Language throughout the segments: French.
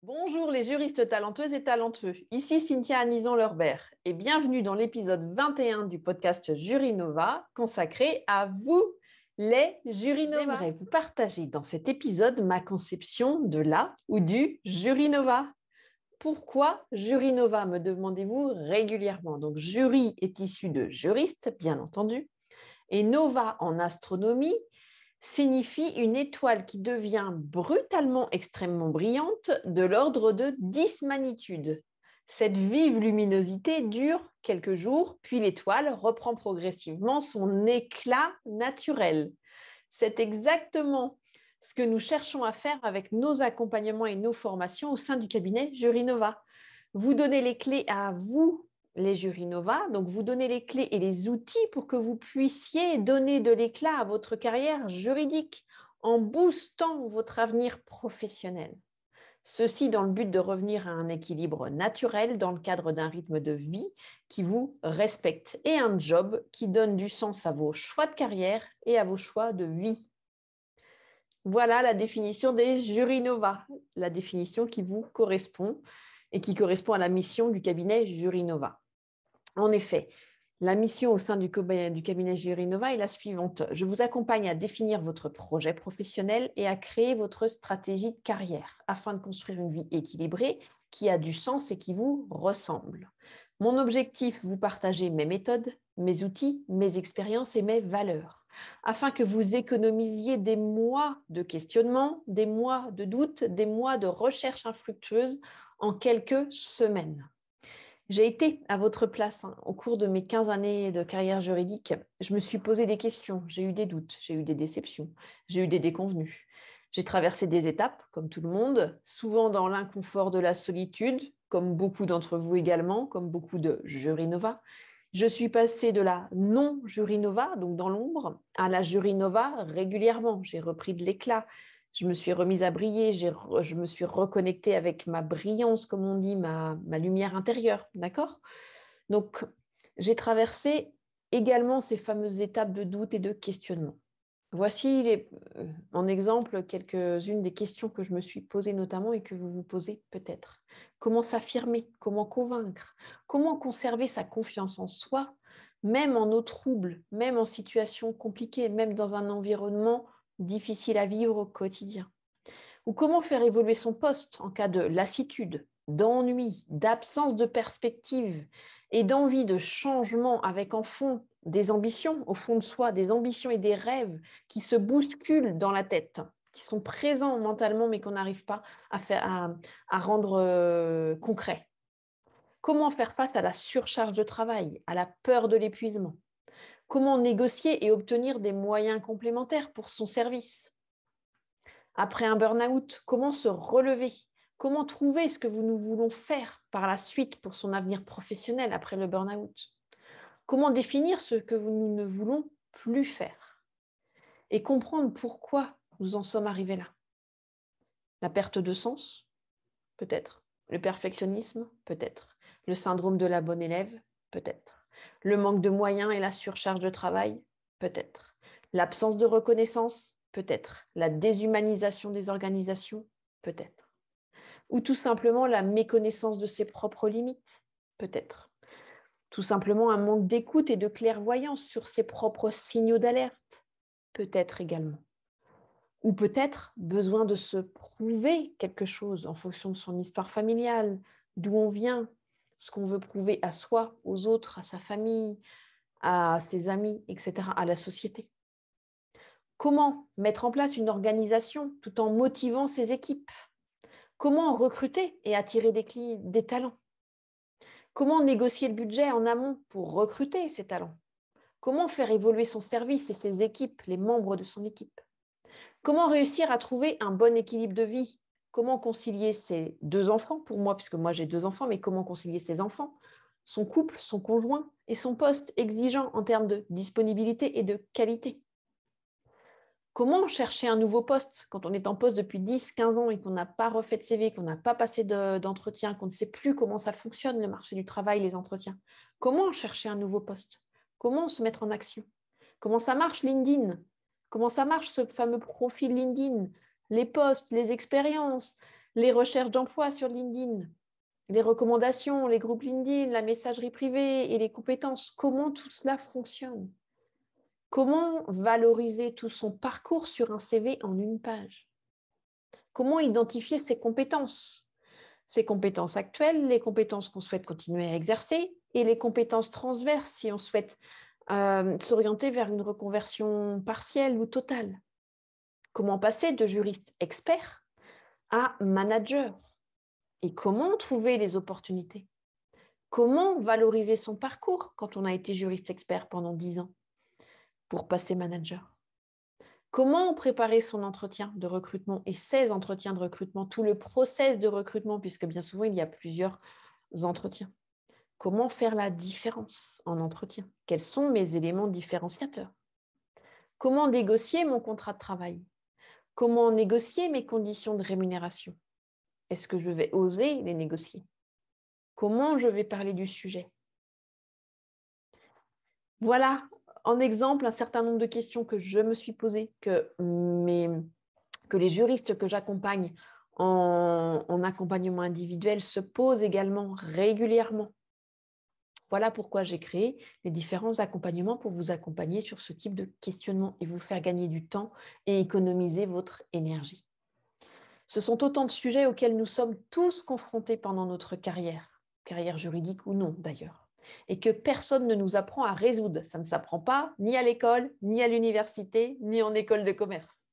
Bonjour les juristes talentueuses et talentueux, ici Cynthia Anison-Leurbert et bienvenue dans l'épisode 21 du podcast Jurinova consacré à vous, les Jurinova. J'aimerais vous partager dans cet épisode ma conception de la ou du Jurinova. Pourquoi Jurinova, me demandez-vous régulièrement. Donc jury est issu de juriste, bien entendu, et nova en astronomie signifie une étoile qui devient brutalement extrêmement brillante de l'ordre de 10 magnitudes. Cette vive luminosité dure quelques jours, puis l'étoile reprend progressivement son éclat naturel. C'est exactement ce que nous cherchons à faire avec nos accompagnements et nos formations au sein du cabinet Jurinova. Vous donnez les clés à vous, les Jurinova, donc vous donnez les clés et les outils pour que vous puissiez donner de l'éclat à votre carrière juridique en boostant votre avenir professionnel. Ceci dans le but de revenir à un équilibre naturel dans le cadre d'un rythme de vie qui vous respecte et un job qui donne du sens à vos choix de carrière et à vos choix de vie. Voilà la définition des Jurinova, la définition qui vous correspond et qui correspond à la mission du cabinet Jurinova. En effet, la mission au sein du cabinet Jurinova est la suivante. Je vous accompagne à définir votre projet professionnel et à créer votre stratégie de carrière afin de construire une vie équilibrée qui a du sens et qui vous ressemble. Mon objectif, vous partager mes méthodes, mes outils, mes expériences et mes valeurs afin que vous économisiez des mois de questionnement, des mois de doute, des mois de recherche infructueuse en quelques semaines. J'ai été à votre place au cours de mes 15 années de carrière juridique. Je me suis posé des questions, j'ai eu des doutes, j'ai eu des déceptions, j'ai eu des déconvenues. J'ai traversé des étapes, comme tout le monde, souvent dans l'inconfort de la solitude, comme beaucoup d'entre vous également, comme beaucoup de Jurinova. Je suis passée de la non-Jurinova, donc dans l'ombre, à la Jurinova régulièrement. J'ai repris de l'éclat. Je me suis remise à briller, je me suis reconnectée avec ma brillance, comme on dit, ma lumière intérieure, d'accord? Donc, j'ai traversé également ces fameuses étapes de doute et de questionnement. Voici en exemple quelques-unes des questions que je me suis posées notamment et que vous vous posez peut-être. Comment s'affirmer? Comment convaincre? Comment conserver sa confiance en soi, même en eau trouble, même en situation compliquée, même dans un environnement difficile à vivre au quotidien? Ou comment faire évoluer son poste en cas de lassitude, d'ennui, d'absence de perspective et d'envie de changement avec en fond des ambitions, au fond de soi, des ambitions et des rêves qui se bousculent dans la tête, qui sont présents mentalement mais qu'on n'arrive pas à rendre concret. Comment faire face à la surcharge de travail, à la peur de l'épuisement? Comment négocier et obtenir des moyens complémentaires pour son service? Après un burn-out, comment se relever? Comment trouver ce que nous voulons faire par la suite pour son avenir professionnel après le burn-out? Comment définir ce que nous ne voulons plus faire? Et comprendre pourquoi nous en sommes arrivés là. La perte de sens? Peut-être. Le perfectionnisme? Peut-être. Le syndrome de la bonne élève? Peut-être. Le manque de moyens et la surcharge de travail? Peut-être. L'absence de reconnaissance? Peut-être. La déshumanisation des organisations? Peut-être. Ou tout simplement la méconnaissance de ses propres limites? Peut-être. Tout simplement un manque d'écoute et de clairvoyance sur ses propres signaux d'alerte? Peut-être également. Ou peut-être besoin de se prouver quelque chose en fonction de son histoire familiale, d'où on vient, ce qu'on veut prouver à soi, aux autres, à sa famille, à ses amis, etc., à la société. Comment mettre en place une organisation tout en motivant ses équipes? Comment recruter et attirer des talents? Comment négocier le budget en amont pour recruter ces talents? Comment faire évoluer son service et ses équipes, les membres de son équipe? Comment réussir à trouver un bon équilibre de vie? Comment concilier ses 2 enfants, pour moi, puisque moi j'ai 2 enfants, mais comment concilier ses enfants, son couple, son conjoint et son poste exigeant en termes de disponibilité et de qualité? Comment chercher un nouveau poste quand on est en poste depuis 10, 15 ans et qu'on n'a pas refait de CV, qu'on n'a pas passé d'entretien, qu'on ne sait plus comment ça fonctionne le marché du travail, les entretiens? Comment chercher un nouveau poste? Comment se mettre en action? Comment ça marche LinkedIn? Comment ça marche ce fameux profil LinkedIn? Les postes, les expériences, les recherches d'emploi sur LinkedIn, les recommandations, les groupes LinkedIn, la messagerie privée et les compétences. Comment tout cela fonctionne? Comment valoriser tout son parcours sur un CV en une page? Comment identifier ses compétences? Ses compétences actuelles, les compétences qu'on souhaite continuer à exercer et les compétences transverses si on souhaite s'orienter vers une reconversion partielle ou totale. Comment passer de juriste expert à manager? Et comment trouver les opportunités? Comment valoriser son parcours quand on a été juriste expert pendant 10 ans pour passer manager? Comment préparer son entretien de recrutement et ses entretiens de recrutement, tout le process de recrutement, puisque bien souvent, il y a plusieurs entretiens. Comment faire la différence en entretien? Quels sont mes éléments différenciateurs? Comment négocier mon contrat de travail? Comment négocier mes conditions de rémunération? Est-ce que je vais oser les négocier? Comment je vais parler du sujet? Voilà, en exemple, un certain nombre de questions que je me suis posées, que les juristes que j'accompagne en accompagnement individuel se posent également régulièrement. Voilà pourquoi j'ai créé les différents accompagnements pour vous accompagner sur ce type de questionnement et vous faire gagner du temps et économiser votre énergie. Ce sont autant de sujets auxquels nous sommes tous confrontés pendant notre carrière juridique ou non d'ailleurs, et que personne ne nous apprend à résoudre. Ça ne s'apprend pas ni à l'école, ni à l'université, ni en école de commerce.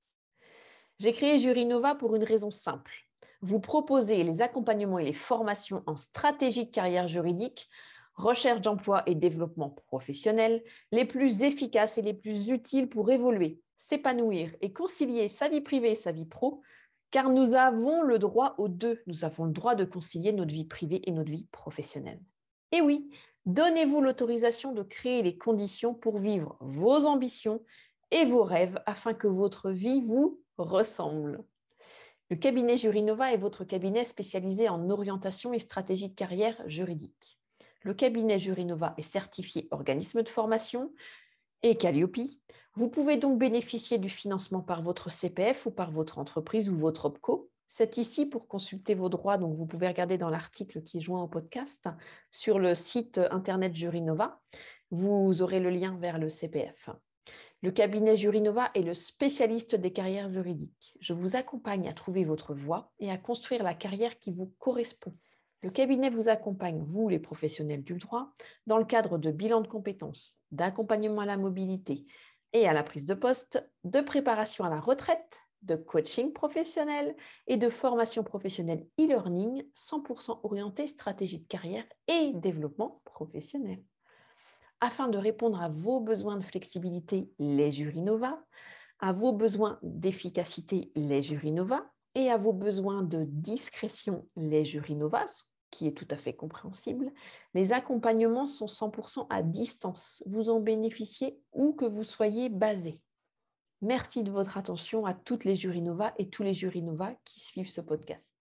J'ai créé Jurinova pour une raison simple. Vous proposer les accompagnements et les formations en stratégie de carrière juridique, recherche d'emploi et développement professionnel, les plus efficaces et les plus utiles pour évoluer, s'épanouir et concilier sa vie privée et sa vie pro, car nous avons le droit aux deux. Nous avons le droit de concilier notre vie privée et notre vie professionnelle. Et oui, donnez-vous l'autorisation de créer les conditions pour vivre vos ambitions et vos rêves afin que votre vie vous ressemble. Le cabinet Jurinova est votre cabinet spécialisé en orientation et stratégie de carrière juridique. Le cabinet Jurinova est certifié organisme de formation et Calliope. Vous pouvez donc bénéficier du financement par votre CPF ou par votre entreprise ou votre OPCO. C'est ici pour consulter vos droits, donc vous pouvez regarder dans l'article qui est joint au podcast sur le site internet Jurinova. Vous aurez le lien vers le CPF. Le cabinet Jurinova est le spécialiste des carrières juridiques. Je vous accompagne à trouver votre voie et à construire la carrière qui vous correspond. Le cabinet vous accompagne, vous les professionnels du droit, dans le cadre de bilan de compétences, d'accompagnement à la mobilité et à la prise de poste, de préparation à la retraite, de coaching professionnel et de formation professionnelle e-learning 100% orientée stratégie de carrière et développement professionnel. Afin de répondre à vos besoins de flexibilité, les Jurinova, à vos besoins d'efficacité, les Jurinova, et à vos besoins de discrétion, les Jurinova, ce qui est tout à fait compréhensible, les accompagnements sont 100% à distance. Vous en bénéficiez où que vous soyez basé. Merci de votre attention à toutes les Jurinova et tous les Jurinova qui suivent ce podcast.